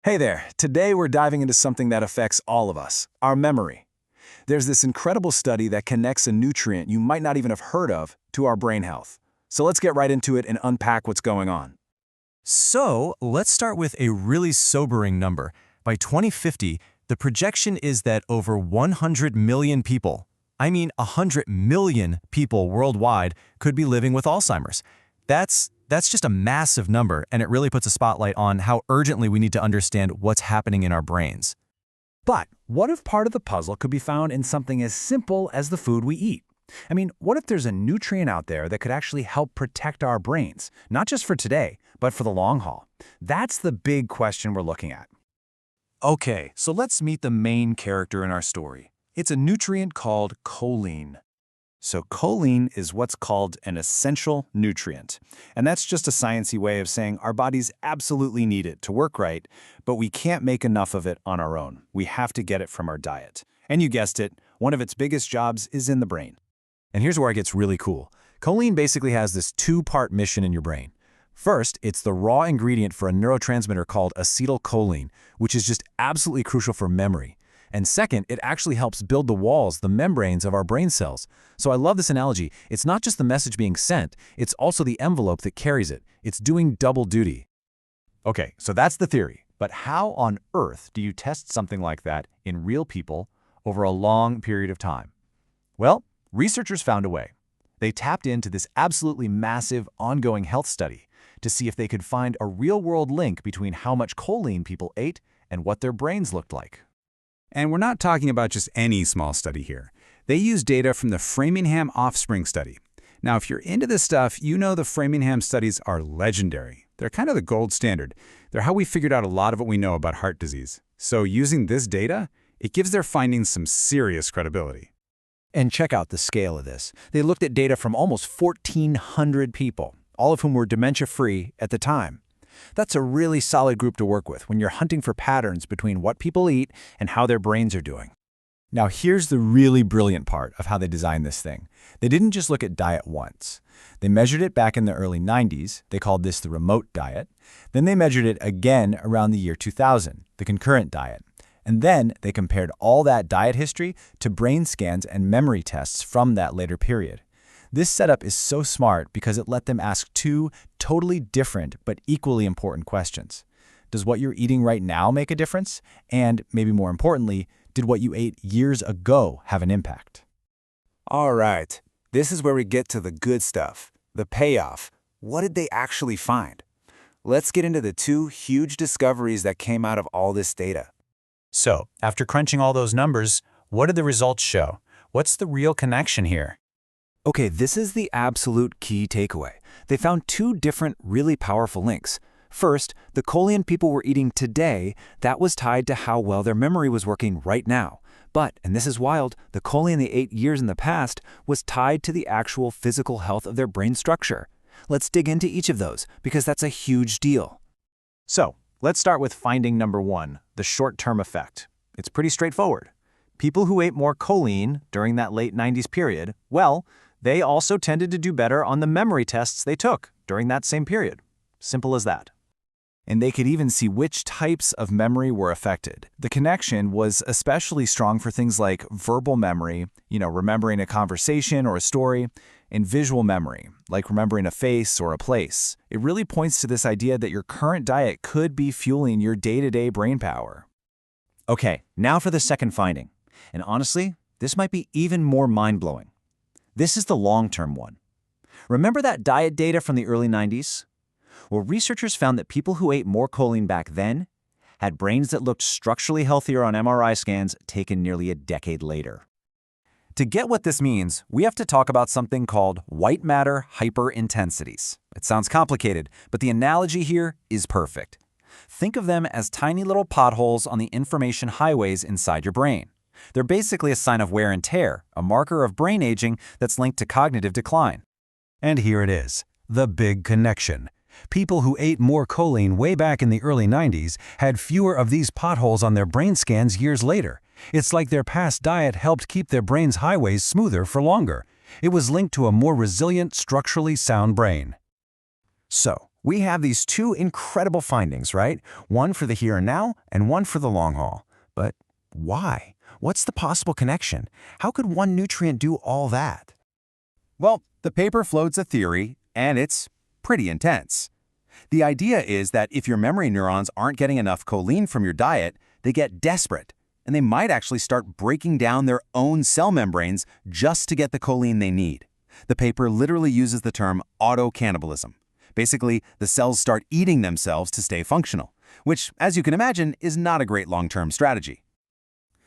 Hey there, today we're diving into something that affects all of us, our memory. There's this incredible study that connects a nutrient you might not even have heard of to our brain health. So let's get right into it and unpack what's going on. So, let's start with a really sobering number. By 2050, the projection is that over 100 million people, 100 million people worldwide, could be living with Alzheimer's. That's just a massive number, and it really puts a spotlight on how urgently we need to understand what's happening in our brains. But what if part of the puzzle could be found in something as simple as the food we eat? What if there's a nutrient out there that could actually help protect our brains, not just for today, but for the long haul? That's the big question we're looking at. Okay, so let's meet the main character in our story. It's a nutrient called choline. So choline is what's called an essential nutrient. And that's just a sciencey way of saying our bodies absolutely need it to work right, but we can't make enough of it on our own. We have to get it from our diet. And you guessed it, one of its biggest jobs is in the brain. And here's where it gets really cool. Choline basically has this two-part mission in your brain. First, it's the raw ingredient for a neurotransmitter called acetylcholine, which is just absolutely crucial for memory. And second, it actually helps build the walls, the membranes of our brain cells. So I love this analogy. It's not just the message being sent, it's also the envelope that carries it. It's doing double duty. Okay, so that's the theory. But how on earth do you test something like that in real people over a long period of time? Well, researchers found a way. They tapped into this absolutely massive ongoing health study to see if they could find a real-world link between how much choline people ate and what their brains looked like. And we're not talking about just any small study here. They used data from the Framingham Offspring Study. Now, if you're into this stuff, you know the Framingham studies are legendary. They're kind of the gold standard. They're how we figured out a lot of what we know about heart disease. So using this data, it gives their findings some serious credibility. And check out the scale of this. They looked at data from almost 1,400 people, all of whom were dementia-free at the time. That's a really solid group to work with when you're hunting for patterns between what people eat and how their brains are doing. Now, here's the really brilliant part of how they designed this thing. They didn't just look at diet once. They measured it back in the early 90s. They called this the remote diet. Then they measured it again around the year 2000, the concurrent diet. And then they compared all that diet history to brain scans and memory tests from that later period. This setup is so smart because it let them ask two totally different but equally important questions. Does what you're eating right now make a difference? And, maybe more importantly, did what you ate years ago have an impact? All right, this is where we get to the good stuff, the payoff. What did they actually find? Let's get into the two huge discoveries that came out of all this data. So, after crunching all those numbers, what did the results show? What's the real connection here? Okay, this is the absolute key takeaway. They found two different, really powerful links. First, the choline people were eating today, that was tied to how well their memory was working right now. But, and this is wild, the choline they ate years in the past was tied to the actual physical health of their brain structure. Let's dig into each of those, because that's a huge deal. So, let's start with finding number one, the short-term effect. It's pretty straightforward. People who ate more choline during that late 90s period, well, they also tended to do better on the memory tests they took during that same period. Simple as that. And they could even see which types of memory were affected. The connection was especially strong for things like verbal memory, remembering a conversation or a story, and visual memory, like remembering a face or a place. It really points to this idea that your current diet could be fueling your day-to-day brain power. Okay, now for the second finding. And honestly, this might be even more mind-blowing. This is the long-term one. Remember that diet data from the early 90s? Well, researchers found that people who ate more choline back then had brains that looked structurally healthier on MRI scans taken nearly a decade later. To get what this means, we have to talk about something called white matter hyperintensities. It sounds complicated, but the analogy here is perfect. Think of them as tiny little potholes on the information highways inside your brain. They're basically a sign of wear and tear, a marker of brain aging that's linked to cognitive decline. And here it is, the big connection. People who ate more choline way back in the early 90s had fewer of these potholes on their brain scans years later. It's like their past diet helped keep their brain's highways smoother for longer. It was linked to a more resilient, structurally sound brain. So, We have these two incredible findings, right? One for the here and now, and one for the long haul. But why? What's the possible connection? How could one nutrient do all that? Well, the paper floats a theory, and it's pretty intense. The idea is that if your memory neurons aren't getting enough choline from your diet, they get desperate, and they might actually start breaking down their own cell membranes just to get the choline they need. The paper literally uses the term autocannibalism. Basically, the cells start eating themselves to stay functional, which, as you can imagine, is not a great long-term strategy.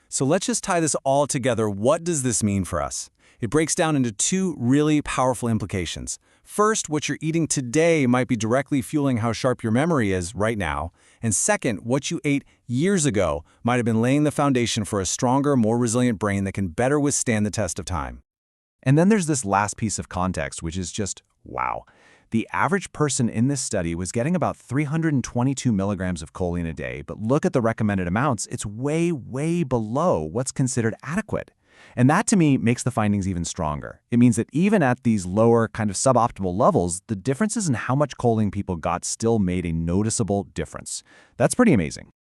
So let's just tie this all together. What does this mean for us? It breaks down into two really powerful implications. First, what you're eating today might be directly fueling how sharp your memory is right now. And second, what you ate years ago might have been laying the foundation for a stronger, more resilient brain that can better withstand the test of time. And then there's this last piece of context, which is just wow. The average person in this study was getting about 322 milligrams of choline a day, but look at the recommended amounts, it's way, way below what's considered adequate. And that, to me, makes the findings even stronger. It means that even at these lower, kind of suboptimal levels, the differences in how much choline people got still made a noticeable difference. That's pretty amazing.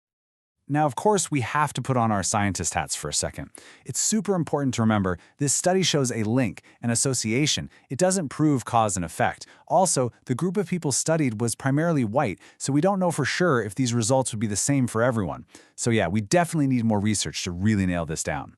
Now, of course, we have to put on our scientist hats for a second. It's super important to remember this study shows a link, an association. It doesn't prove cause and effect. Also, the group of people studied was primarily white, so we don't know for sure if these results would be the same for everyone. So yeah, we definitely need more research to really nail this down.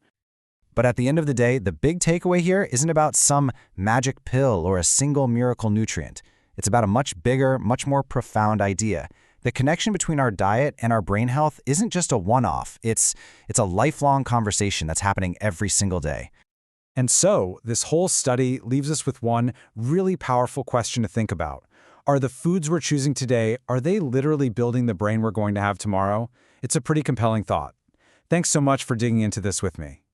But at the end of the day, the big takeaway here isn't about some magic pill or a single miracle nutrient. It's about a much bigger, much more profound idea. The connection between our diet and our brain health isn't just a one-off. It's a lifelong conversation that's happening every single day. And so, this whole study leaves us with one really powerful question to think about. Are the foods we're choosing today, are they literally building the brain we're going to have tomorrow? It's a pretty compelling thought. Thanks so much for digging into this with me.